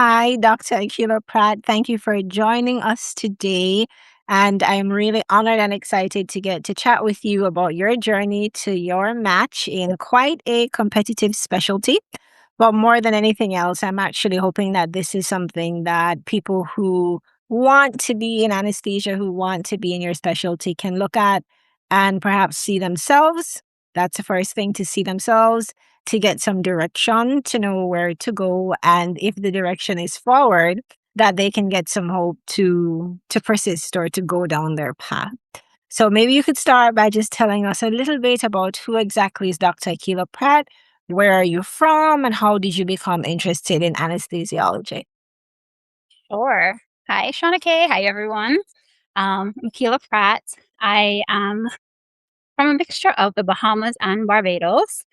Hi, Dr. Akilah Pratt. Thank you for joining us today. And I'm really honored and excited to get to chat with you about your journey to your match in quite a competitive specialty. But more than anything else, I'm actually hoping that this is something that people who want to be in anesthesia, who want to be in your specialty, can look at and perhaps see themselves. That's the first thing, to see themselves, to get some direction, to know where to go, and if the direction is forward, that they can get some hope to persist or to go down their path. So maybe you could start by just telling us a little bit about who exactly is Dr. Akilah Pratt, where are you from, and how did you become interested in anesthesiology? Sure. Hi, Shauna Kay. Hi, everyone. I'm Akilah Pratt. I am from a mixture of the Bahamas and Barbados.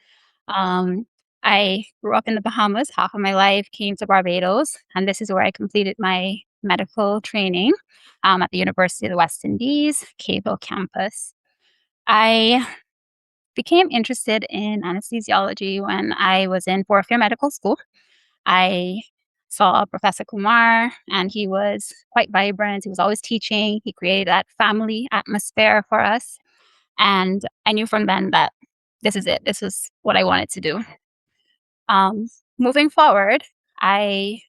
Um, I grew up in the Bahamas half of my life, came to Barbados, and this is where I completed my medical training at the University of the West Indies, Cave Hill campus. I became interested in anesthesiology when I was in fourth year medical school. I saw Professor Kumar, and he was quite vibrant. He was always teaching. He created that family atmosphere for us. And I knew from then that this is it. This was what I wanted to do. Um, Moving forward, I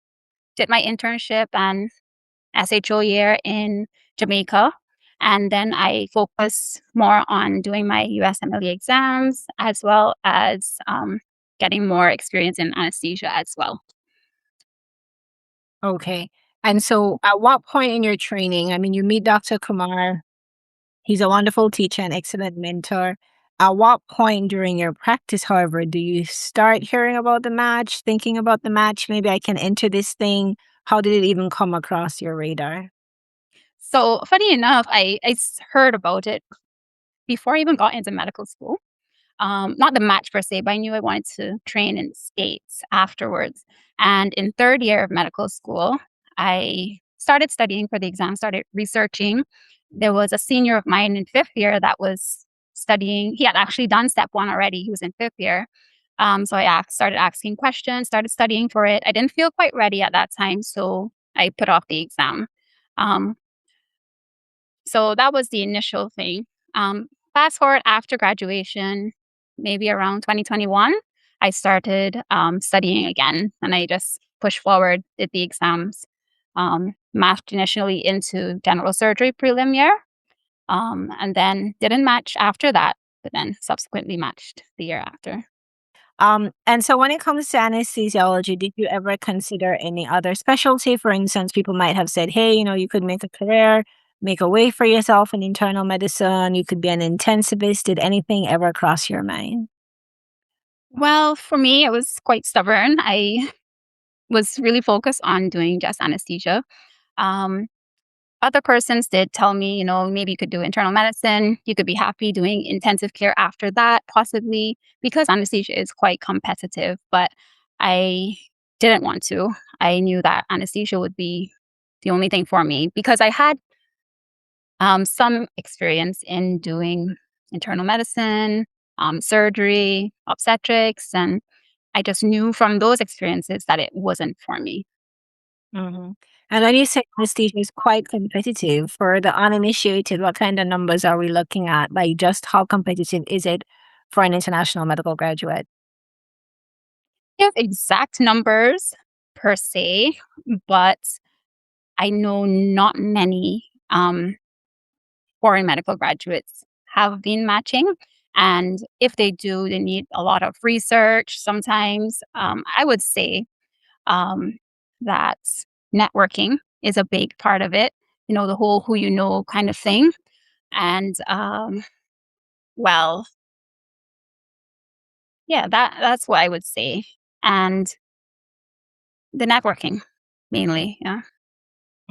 did my internship and SHO year in Jamaica. And then I focused more on doing my USMLE exams as well as getting more experience in anesthesia as well. Okay. And so at what point in your training, I mean, you meet Dr. Kumar, he's a wonderful teacher and excellent mentor. At what point during your practice, however, do you start hearing about the match, thinking about the match? Maybe I can enter this thing. How did it even come across your radar? So funny enough, heard about it before I even got into medical school. Not the match per se, but I knew I wanted to train in States afterwards. And in third year of medical school, I started studying for the exam, started researching. There was a senior of mine in fifth year that was studying. He had actually done step one already. He was in fifth year. So started asking questions, started studying for it. I didn't feel quite ready at that time, so I put off the exam. Um, so that was the initial thing. Fast forward after graduation, maybe around 2021, I started studying again, and I just pushed forward, did the exams, matched initially into general surgery prelim year, and then didn't match after that, but then subsequently matched the year after. And so when it comes to anesthesiology, did you ever consider any other specialty? For instance, people might have said, hey, you could make a career, make a way for yourself in internal medicine. You could be an intensivist. Did anything ever cross your mind? Well, for me, I was quite stubborn. I was really focused on doing just anesthesia. Um, Other persons did tell me, maybe you could do internal medicine. You could be happy doing intensive care after that, possibly, because anesthesia is quite competitive. But I didn't want to. I knew that anesthesia would be the only thing for me because I had some experience in doing internal medicine, surgery, obstetrics, and I just knew from those experiences that it wasn't for me. Mhm. And when you say anesthesia is quite competitive, for the uninitiated, what kind of numbers are we looking at? Like, just how competitive is it for an international medical graduate? Have exact numbers per se, but I know not many foreign medical graduates have been matching. And if they do, they need a lot of research sometimes. I would say um, that networking is a big part of it, the whole who you know kind of thing. And well, yeah, that's what I would say. And the networking mainly. Yeah.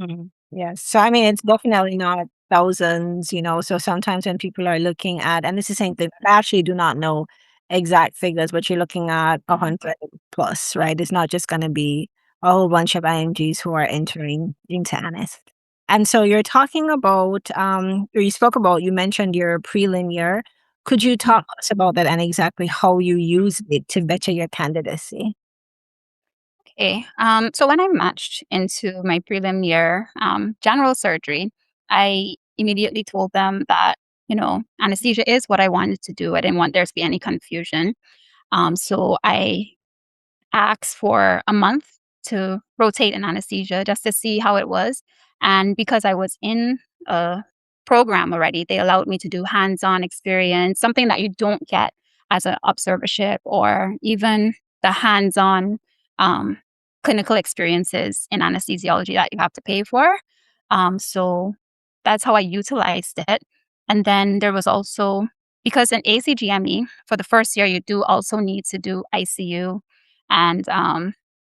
Mhm. Yes. So, I mean, it's definitely not thousands, so sometimes when people are looking at, and this is something I actually do not know exact figures, but you're looking at 100 plus, right? It's not just going to be a whole bunch of IMGs who are entering into ANIS. And so you're talking about, or you spoke about, you mentioned your prelim year. Could you talk to us about that and exactly how you use it to better your candidacy? So when I matched into my prelim year, general surgery, I immediately told them that, anesthesia is what I wanted to do. I didn't want there to be any confusion. So I asked for a month to rotate in anesthesia just to see how it was. And because I was in a program already, they allowed me to do hands on experience, something that you don't get as an observership or even the hands on um, clinical experiences in anesthesiology that you have to pay for. So that's how I utilized it. And then there was also, because in ACGME, for the first year, you do also need to do ICU and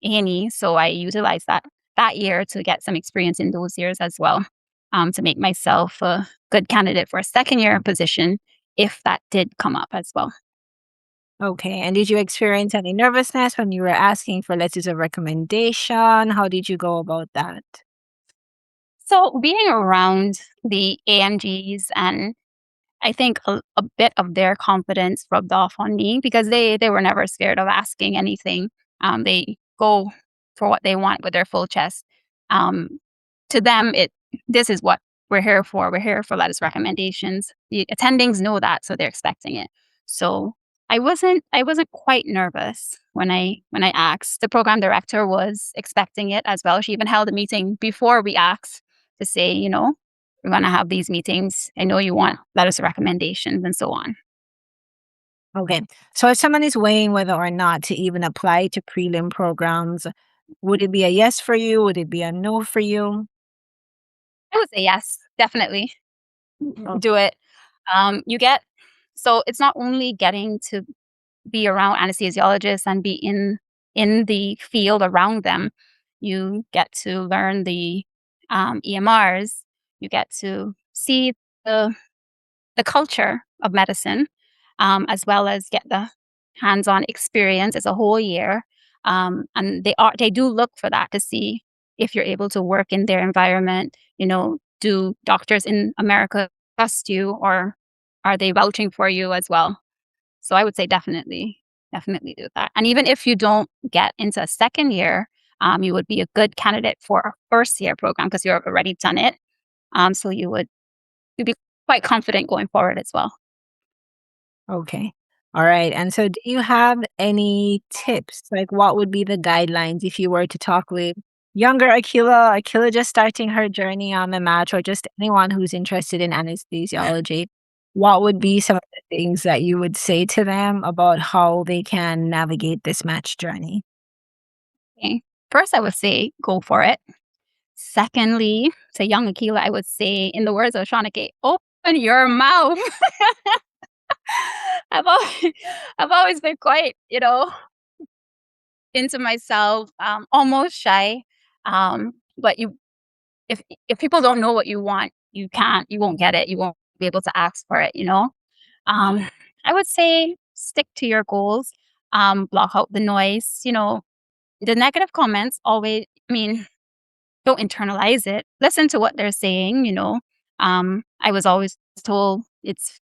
A&E. So I utilized that year to get some experience in those years as well, to make myself a good candidate for a second year position if that did come up as well. Okay. And did you experience any nervousness when you were asking for letters of recommendation? How did you go about that? So being around the AMGs and I think a bit of their confidence rubbed off on me because they were never scared of asking anything. They go for what they want with their full chest. Um, to them, this is what we're here for. We're here for letters recommendations. The attendings know that, so they're expecting it. So I wasn't quite nervous when I asked. The program director was expecting it as well. She even held a meeting before we asked to say, we're going to have these meetings. I know you want letters of recommendations and so on. Okay. So if someone is weighing whether or not to even apply to prelim programs, would it be a yes for you? Would it be a no for you? I would say yes, definitely Oh, do it. You get so it's not only getting to be around anesthesiologists and be in the field around them. You get to learn the EMRs. You get to see the the culture of medicine, as well as get the hands-on experience as a whole year. And they do look for that to see if you're able to work in their environment. Do doctors in America trust you, or are they vouching for you as well? So I would say definitely do that. And even if you don't get into a second year, you would be a good candidate for a first year program because you've already done it. So you'd be quite confident going forward as well. okay. All right. And so do you have any tips? Like what would be the guidelines if you were to talk with younger Akilah just starting her journey on the match, or just anyone who's interested in anesthesiology? What would be some of the things that you would say to them about how they can navigate this match journey? Okay. First, I would say go for it. Secondly, to young Akilah, I would say, in the words of Shauna, open your mouth. I've always, I've always been quite, into myself, almost shy. But if people don't know what you want, you won't get it. You won't be able to ask for it. Um, I would say stick to your goals. Block out the noise. The negative comments always. I mean, don't internalize it. Listen to what they're saying. I was always told it's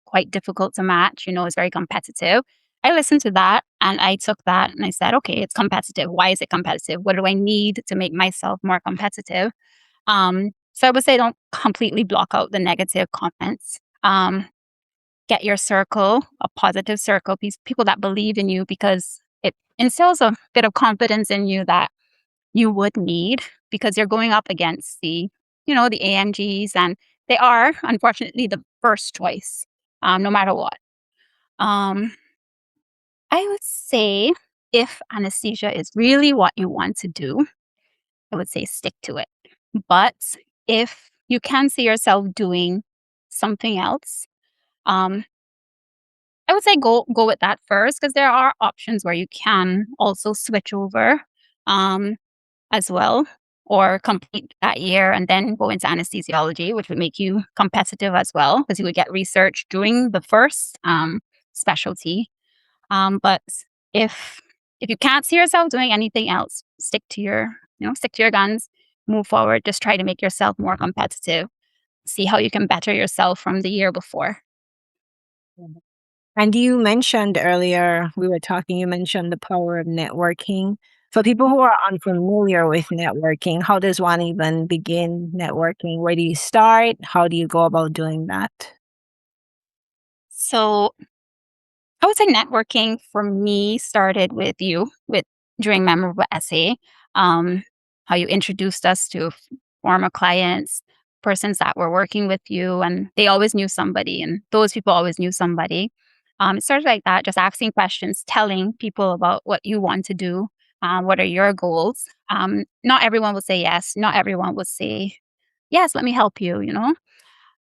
quite difficult to match. It's very competitive. I listened to that and I took that and I said, okay, it's competitive. Why is it competitive? What do I need to make myself more competitive? So I would say don't completely block out the negative comments. Get your circle, a positive circle, people that believe in you because it instills a bit of confidence in you that you would need because you're going up against the AMGs and they are unfortunately the first choice, no matter what. Um, I would say if anesthesia is really what you want to do, I would say stick to it. But if you can see yourself doing something else, um, I would say go with that first because there are options where you can also switch over um, as well, or complete that year and then go into anesthesiology, which would make you competitive as well because you would get research doing the first specialty. But if if you can't see yourself doing anything else, stick to your guns, move forward. Just try to make yourself more competitive. See how you can better yourself from the year before. And you mentioned earlier, we were talking, you mentioned the power of networking. For people who are unfamiliar with networking, how does one even begin networking? Where do you start? How do you go about doing that? So I would say networking for me started with you, with during memorable essay, um, how you introduced us to former clients, persons that were working with you, and they always knew somebody, and those people always knew somebody. It started like that, just asking questions, telling people about what you want to do, what are your goals. Not everyone will say yes. Not everyone will say yes. Let me help you.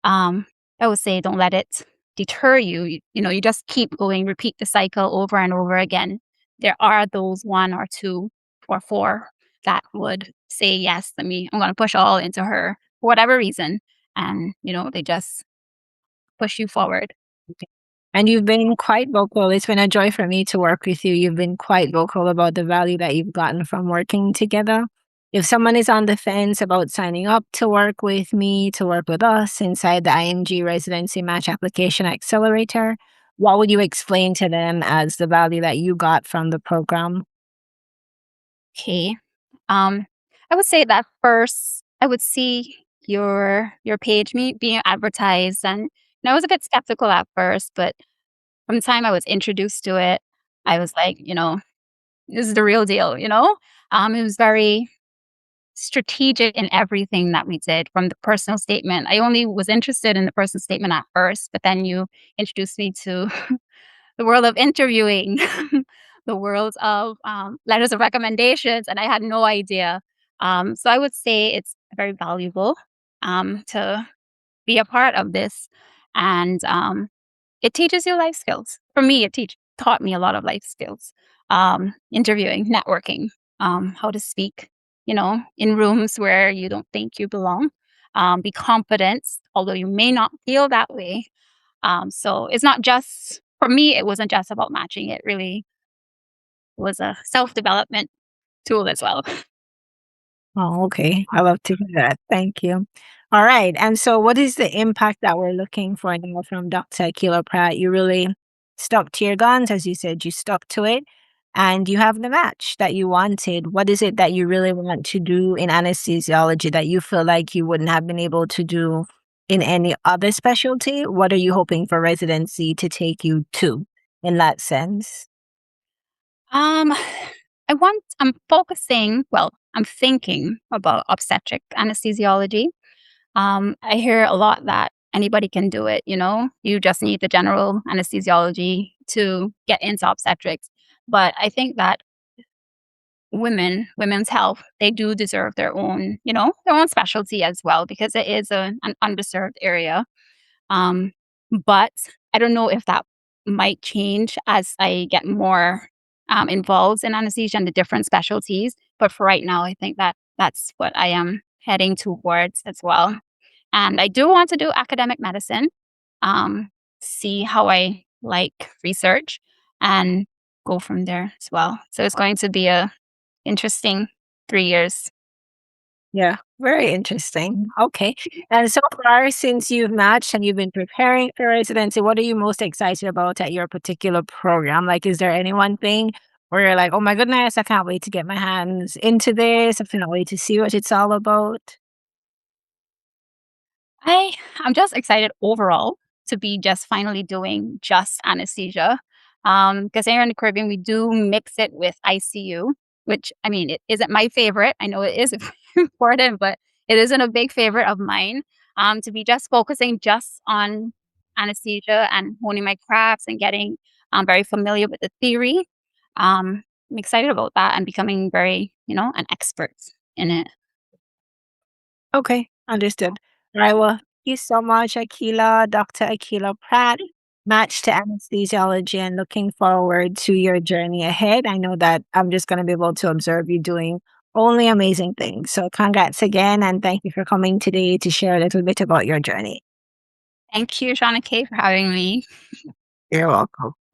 um, I would say don't let it deter you. You just keep going, repeat the cycle over and over again. There are those one or two or four that would say, yes, I'm going to push all into her for whatever reason. And, they just push you forward. And you've been quite vocal. It's been a joy for me to work with you. You've been quite vocal about the value that you've gotten from working together. If someone is on the fence about signing up to work with me, to work with us inside the IMG Residency Match Application Accelerator, what would you explain to them as the value that you got from the program? Okay. Um, I would say that first I would see your page being advertised, and I was a bit skeptical at first, but from the time I was introduced to it, I was like, this is the real deal. It was very strategic in everything that we did from the personal statement. I only was interested in the personal statement at first, but then you introduced me to the world of interviewing, the world of letters of recommendations, and I had no idea. So I would say it's very valuable to be a part of this. And it teaches you life skills. For me, taught me a lot of life skills. Interviewing, networking, how to speak, in rooms where you don't think you belong. Be confident, although you may not feel that way. So it's not just for me. It wasn't just about matching. It really was a self development tool as well. Oh, okay. I love to hear that. Thank you. All right. And so, what is the impact that we're looking for now from Dr. Akilah Pratt? You really stuck to your guns, as you said, you stuck to it, and you have the match that you wanted. What is it that you really want to do in anesthesiology that you feel like you wouldn't have been able to do in any other specialty? What are you hoping for residency to take you to in that sense? Um, I'm thinking about obstetric anesthesiology. I hear a lot that anybody can do it, you just need the general anesthesiology to get into obstetrics. But I think that women's health, they do deserve their own specialty as well, because it is an underserved area. Um, but I don't know if that might change as I get more involved in anesthesia and the different specialties. But for right now, I think that that's what I am heading towards as well. And I do want to do academic medicine, um, see how I like research and go from there as well. So it's going to be a interesting 3 years. Yeah, very interesting. Okay. And so far, since you've matched and you've been preparing for residency, what are you most excited about at your particular program? Like, is there any one thing where you're like, oh my goodness, I can't wait to get my hands into this. I cannot wait to see what it's all about. I'm just excited overall to be just finally doing just anesthesia. Because here in the Caribbean, we do mix it with ICU, which I mean, it isn't my favorite. I know it is important, but it isn't a big favorite of mine. To be just focusing just on anesthesia and honing my crafts and getting very familiar with the theory. I'm excited about that and becoming very, an expert in it. Okay, understood. All right. Well, thank you so much, Akilah, Dr. Akilah Pratt, matched to anesthesiology, and looking forward to your journey ahead. I know that I'm just going to be able to observe you doing only amazing things. So, congrats again, and thank you for coming today to share a little bit about your journey. Thank you, Shauna K, for having me. You're welcome.